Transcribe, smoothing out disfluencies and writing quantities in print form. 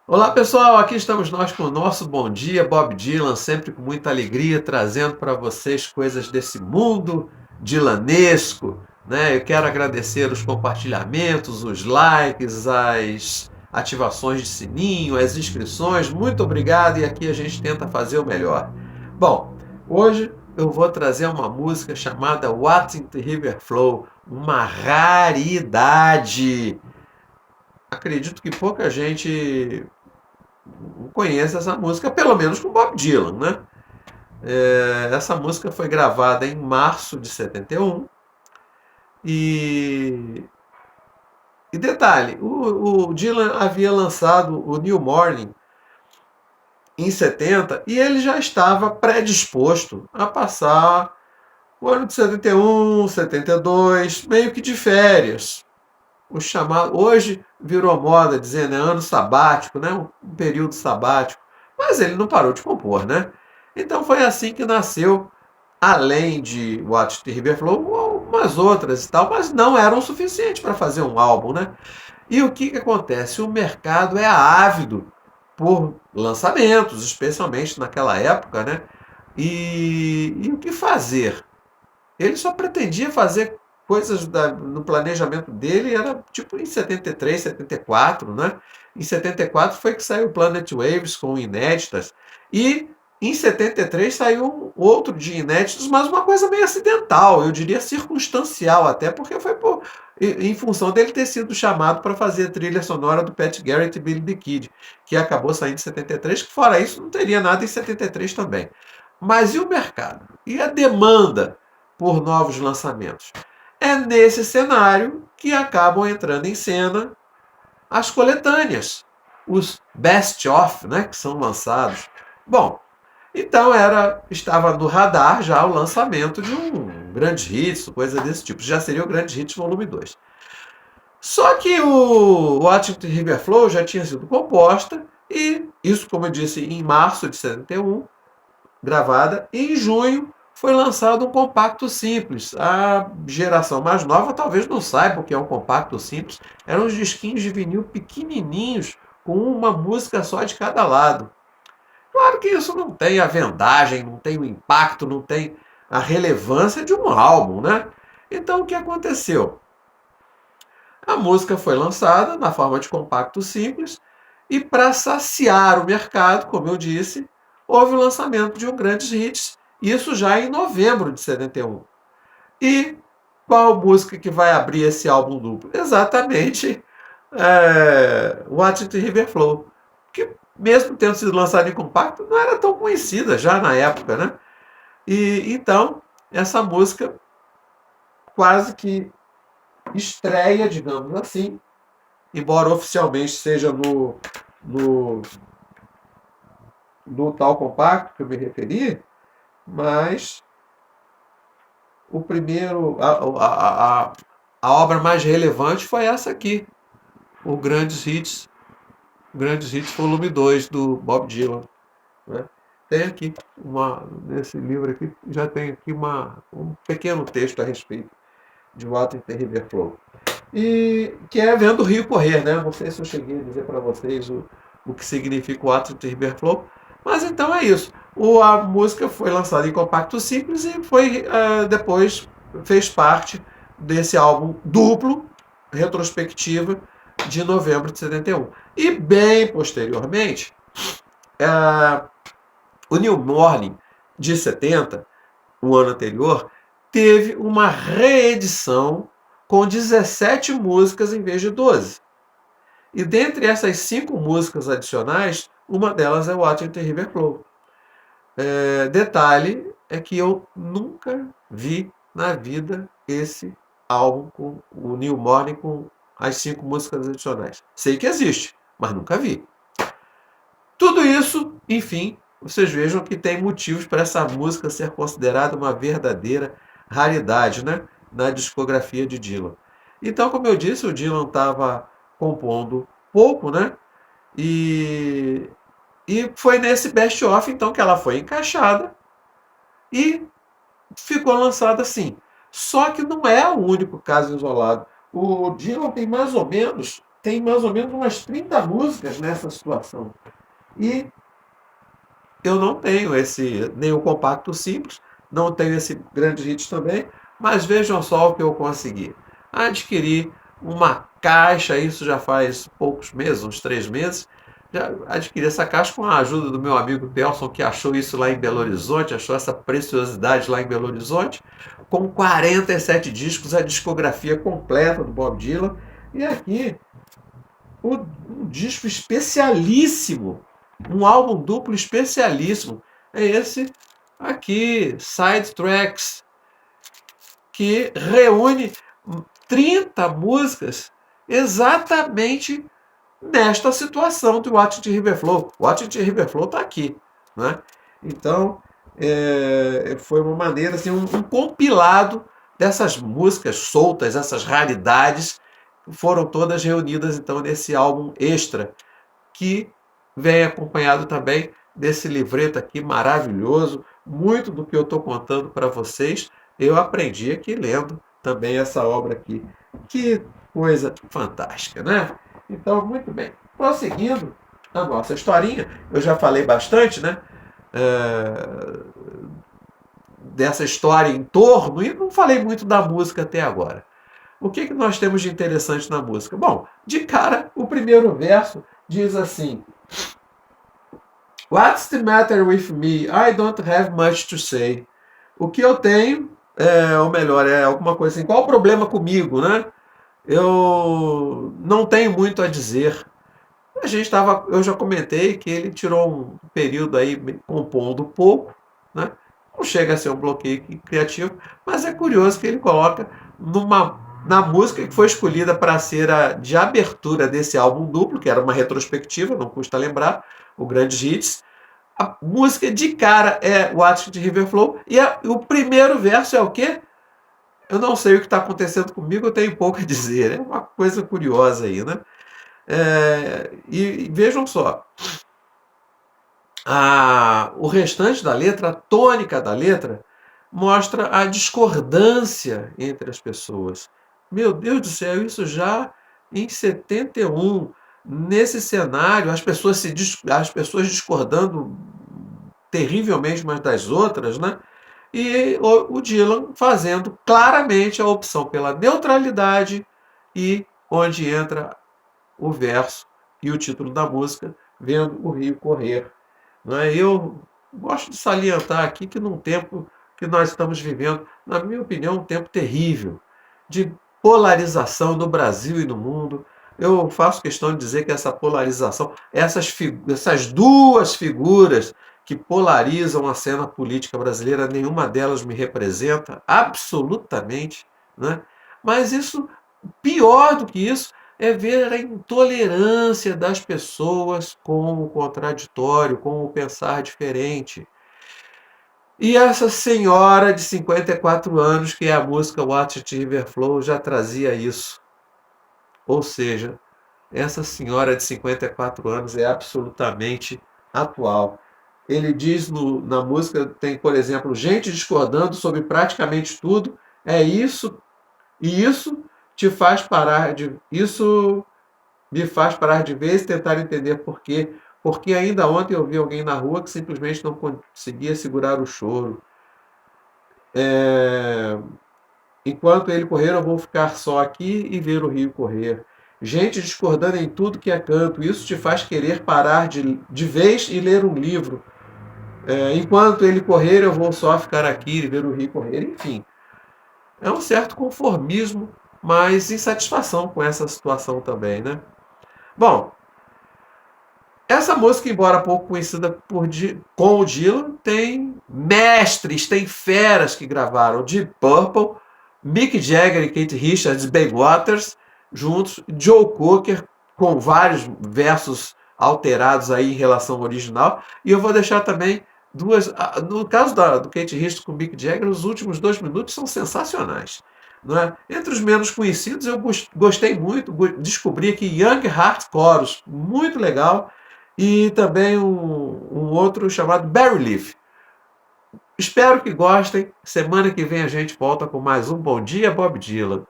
Olá pessoal, aqui estamos nós com o nosso Bom Dia Bob Dylan, sempre com muita alegria, trazendo para vocês coisas desse mundo dilanesco, né? Eu quero agradecer os compartilhamentos, os likes, as ativações de sininho, as inscrições, muito obrigado e aqui a gente tenta fazer o melhor. Bom, hoje eu vou trazer uma música chamada What in the River Flow, uma raridade. Acredito que pouca gente conhece essa música, pelo menos com Bob Dylan, né? Essa música foi gravada em março de 71 e, e detalhe, o Dylan havia lançado o New Morning em 70 e ele já estava predisposto a passar o ano de 71, 72, meio que de férias. O chamado, hoje virou moda dizer, né, ano sabático, né, um período sabático, mas ele não parou de compor, né? Então foi assim que nasceu, além de What the River Flow, umas outras e tal, mas não eram suficientes para fazer um álbum, né? E o que acontece? O mercado é ávido por lançamentos, especialmente naquela época, né? E o que fazer? Ele só pretendia fazer coisas no planejamento dele, era tipo em 73, 74, né? Em 74 foi que saiu o Planet Waves com inéditas. E em 73 saiu um outro de inéditos, mas uma coisa meio acidental, eu diria circunstancial até, porque foi em função dele ter sido chamado para fazer a trilha sonora do Pat Garrett e Billy the Kid, que acabou saindo em 73, que fora isso não teria nada em 73 também. Mas e o mercado? E a demanda por novos lançamentos? É nesse cenário que acabam entrando em cena as coletâneas, os best-of, né, que são lançados. Bom, então estava no radar já o lançamento de um grande hits, coisa desse tipo. Já seria o grande hits volume 2. Só que o What the River Flow já tinha sido composta e isso, como eu disse, em março de 71, gravada, e em junho foi lançado um compacto simples. A geração mais nova talvez não saiba o que é um compacto simples. Eram uns disquinhos de vinil pequenininhos, com uma música só de cada lado. Claro que isso não tem a vendagem, não tem o impacto, não tem a relevância de um álbum, né? Então o que aconteceu? A música foi lançada na forma de compacto simples e para saciar o mercado, como eu disse, houve o lançamento de um grandes hits, isso já em novembro de 71. E qual música que vai abrir esse álbum duplo? Exatamente What the River Flow, que mesmo tendo sido lançado em compacto, não era tão conhecida já na época, né? E então, essa música quase que estreia, digamos assim, embora oficialmente seja no, no tal compacto que eu me referi, mas o primeiro, a obra mais relevante foi essa aqui, o Grandes Hits Volume 2 do Bob Dylan. Né? Tem aqui, nesse livro aqui, já tem aqui um pequeno texto a respeito de What in the River Flow. E que é vendo o rio correr, né? Não sei se eu cheguei a dizer para vocês o que significa o What in the River Flow, mas então é isso. A música foi lançada em compacto simples e foi depois fez parte desse álbum duplo, retrospectiva, de novembro de 71. E bem posteriormente, o New Morning de 70, o ano anterior, teve uma reedição com 17 músicas em vez de 12. E dentre essas 5 músicas adicionais, uma delas é What in the River Flow. Detalhe é que eu nunca vi na vida esse álbum com o New Morning com as 5 músicas adicionais. Sei que existe, mas nunca vi. Tudo isso, enfim, vocês vejam que tem motivos para essa música ser considerada uma verdadeira raridade, né, na discografia de Dylan. Então, como eu disse, o Dylan estava compondo pouco, né? E, e foi nesse best-of então que ela foi encaixada e ficou lançada assim. Só que não é o único caso isolado. O Dylan tem mais ou menos tem mais ou menos umas 30 músicas nessa situação. E eu não tenho esse, nem o compacto simples, não tenho esse grande hits também, mas vejam só o que eu consegui. Adquiri uma caixa, isso já faz poucos meses, uns 3 meses, já adquiri essa caixa com a ajuda do meu amigo Telson, que achou isso lá em Belo Horizonte, achou essa preciosidade lá em Belo Horizonte, com 47 discos, a discografia completa do Bob Dylan, e aqui um disco especialíssimo, um álbum duplo especialíssimo. É esse aqui, Side Tracks, que reúne 30 músicas exatamente nesta situação do Watch It River Flow. Watch It River Flow está aqui, né? Então, foi uma maneira, assim, um compilado dessas músicas soltas, essas raridades, foram todas reunidas então nesse álbum extra, que vem acompanhado também desse livreto aqui maravilhoso. Muito do que eu estou contando para vocês, eu aprendi aqui lendo também essa obra aqui. Que coisa fantástica, né? Então, muito bem. Prosseguindo a nossa historinha, eu já falei bastante, né? Dessa história em torno, e não falei muito da música até agora. O que nós temos de interessante na música? Bom, de cara, o primeiro verso diz assim: What's the matter with me? I don't have much to say. O que eu tenho, ou melhor, é alguma coisa assim. Qual o problema comigo, né? Eu não tenho muito a dizer. Eu já comentei que ele tirou um período aí compondo pouco, né? Não chega a ser um bloqueio criativo, mas é curioso que ele coloca na música que foi escolhida para ser a de abertura desse álbum duplo, que era uma retrospectiva, não custa lembrar, o Grandes Hits. A música de cara é o Attic de River Flow, e o primeiro verso é o quê? Eu não sei o que está acontecendo comigo, eu tenho pouco a dizer. É uma coisa curiosa aí, né? E vejam só, o restante da letra, a tônica da letra, mostra a discordância entre as pessoas. Meu Deus do céu, isso já em 71, nesse cenário, as pessoas discordando terrivelmente umas das outras, né? E o Dylan fazendo claramente a opção pela neutralidade, e onde entra o verso e o título da música, Vendo o Rio Correr. Eu gosto de salientar aqui que num tempo que nós estamos vivendo, na minha opinião, um tempo terrível, de polarização no Brasil e no mundo. Eu faço questão de dizer que essa polarização, essas duas figuras que polarizam a cena política brasileira, nenhuma delas me representa, absolutamente, né? Mas isso, pior do que isso, é ver a intolerância das pessoas com o contraditório, com o pensar diferente. E essa senhora de 54 anos, que é a música Watch It River Flow, já trazia isso. Ou seja, essa senhora de 54 anos é absolutamente atual. Ele diz na música, tem, por exemplo, gente discordando sobre praticamente tudo, é isso, e isso te faz parar de. Isso me faz parar de vez e tentar entender por quê. Porque ainda ontem eu vi alguém na rua que simplesmente não conseguia segurar o choro. Enquanto ele correr, eu vou ficar só aqui e ver o rio correr. Gente discordando em tudo que é canto. Isso te faz querer parar de vez e ler um livro. Enquanto ele correr, eu vou só ficar aqui e ver o rio correr. Enfim, é um certo conformismo, mas insatisfação com essa situação também, né? Bom, essa música, embora pouco conhecida com o Dylan, tem mestres, tem feras que gravaram: Deep Purple, Mick Jagger e Keith Richards, Bay Waters, juntos, Joe Cocker, com vários versos alterados aí em relação ao original. E eu vou deixar também duas. No caso do Keith Richards com Mick Jagger, os últimos 2 minutos são sensacionais. Não é? Entre os menos conhecidos, eu gostei muito, descobri aqui Young Heart Chorus, muito legal, e também um outro chamado Barry Leaf. Espero que gostem. Semana que vem a gente volta com mais um Bom Dia Bob Dylan.